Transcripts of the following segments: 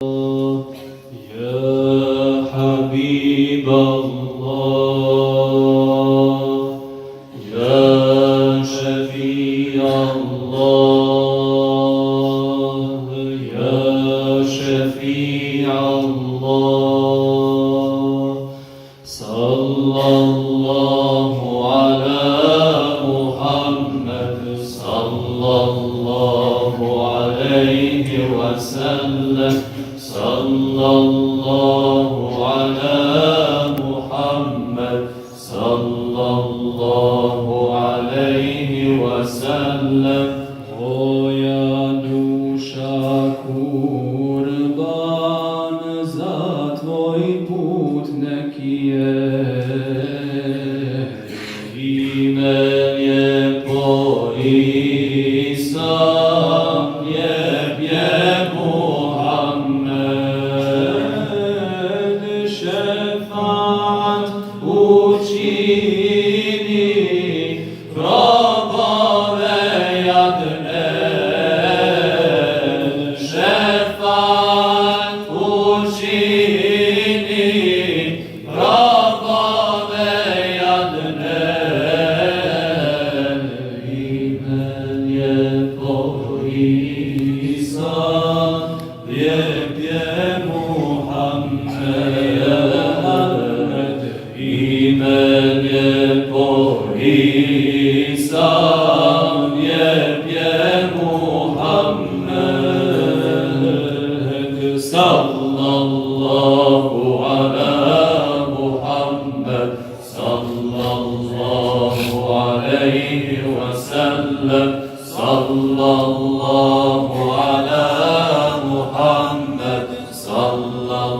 يا حبيب الله يا شفيع الله يا شفيع الله صلى الله على محمد صلى الله عليه وسلم صلى الله على محمد صلى الله عليه وسلم O ja duša kurban za tvoj put neki je ime lijepo Isa lijep je Muhammed šefat učini robove jadne šefat učini robove jadne ime lijepo Isa lijep je Muhammed ime lijepo Isa lijep je Muhammed sallallahu ala Muhammad sallallahu alayhi wa sallam sallallahu ala Muhammad sallallahu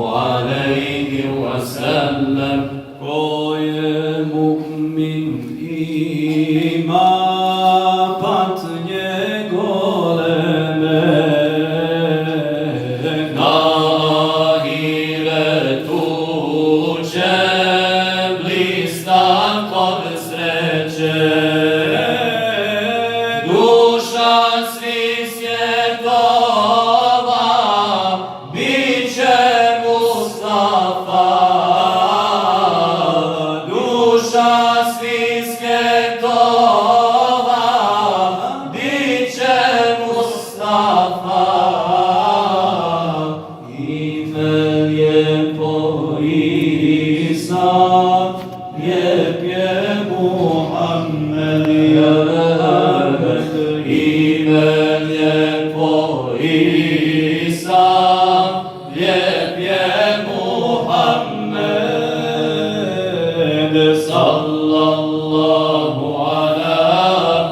alayhi wa sallam ko je mu'min ima patnje goleme na ahiretu će blistat od sreće duša svih svjetova bit će Mustafa duša svih svjetova bit će Mustafa ime lijepo Isa lijep je Muhammed ime lijepo Isa lijep je Muhammed sallallahu ala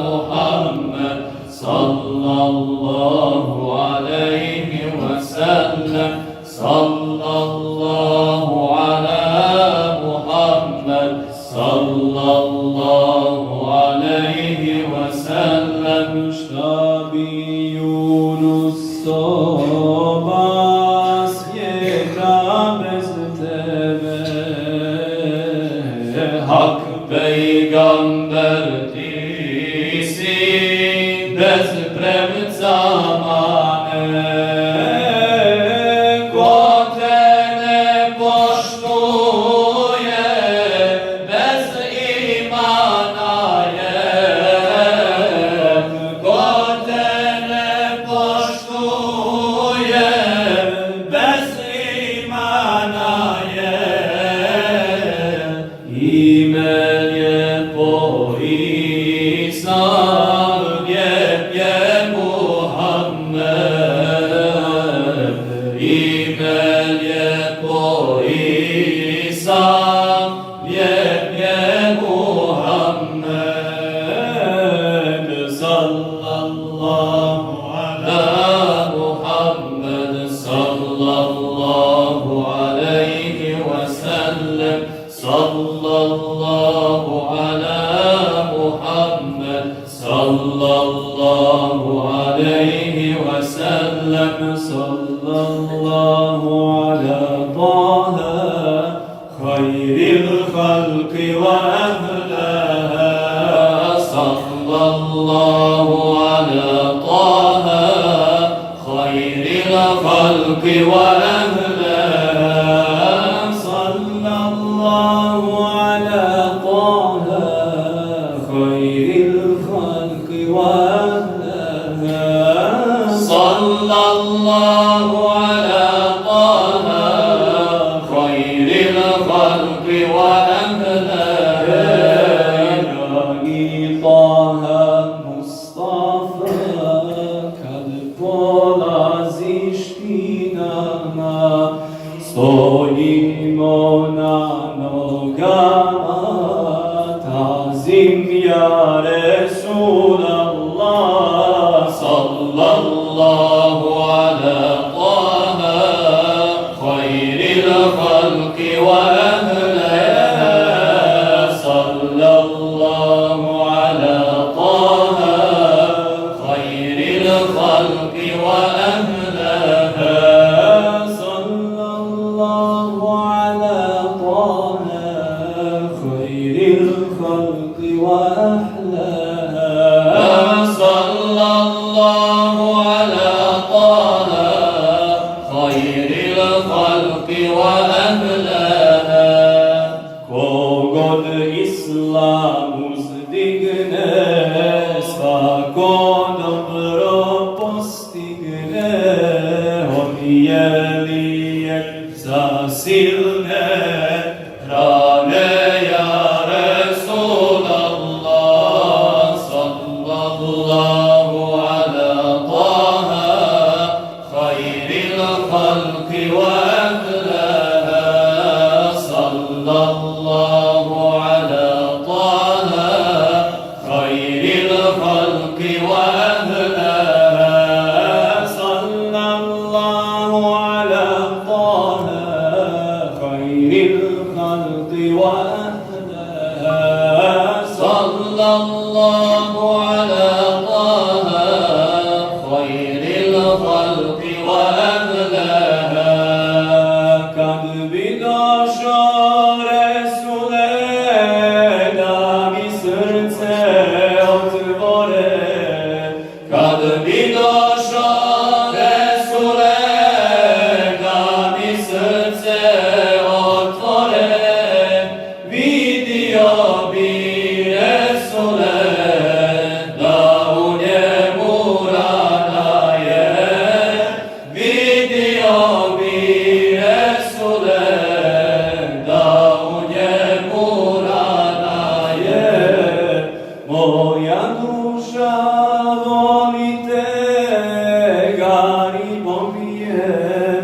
Muhammad sallallahu alayhi wa sallam sallallahu ala Muhammad sallallahu alayhi wa sallam šta bi Yunus soba svijeta bez tebe hak pejgamber ti si bez premca mane ko te ne poštuje bez imana je ko te ne poštuje bez imana je ime lijepo Isa lijep je Muhammed ime lijepo Isa lijep je Muhammed sallallahu ala Muhammad sallallahu alayhi wa sallam sallallahu ala Muhammad sallallahu alayhi wa sallam sallallahu ala Taha khayril khalqi wa ahlaha sallallahu ala Taha خير الخلق الخلق وأهلها صلى الله على طه خير الخلق وأهلها صلى الله على طه خير الخلق وأهلها طه مصطفى كالبولازيش stojimo na nogama, tazim ja Resulallah, sallallahu ala taha, khairil khalqi wa ahliha, sallallahu ala taha, khairil khalqi wa ahliha. الخلق وأحلاها صلى الله على طه خير الخلق وأهلاها kogod islam uzdigne svako dobro postigne on je lijek za silne rane الخلق وأهلها صلى الله على طه خير الخلق وأهلها صلى الله على طه خير الخلق وأهلها صلى الله على طه خير الخلق وأهلها kad bi došao Resule da mi srce otvore kad bi došao Resule da mi srce otvore vidio bi Resule da u njemu rana je vidio bi Resule da u njemu rana je moja duša voli te garibom je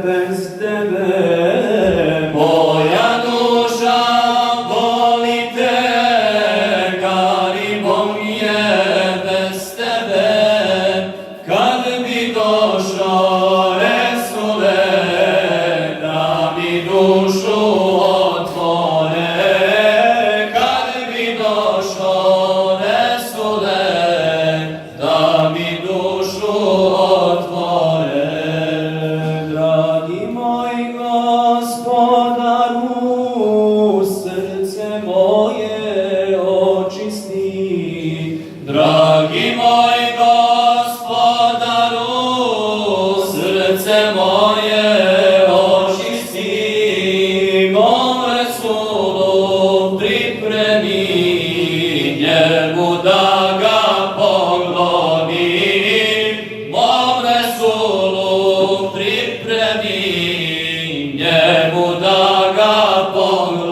bez tebe moja duša voli te garibom je bez tebe kad bi došao Resule da mi dušu otvore kad bi došao Resule da mi dušu otvore dragi moj gospodaru srce moje očisti dragi moj gospodaru srce moje očisti mom Resulu pripremi njemu da ga poglonim mom Resulu pripremi njemu da ga poglonim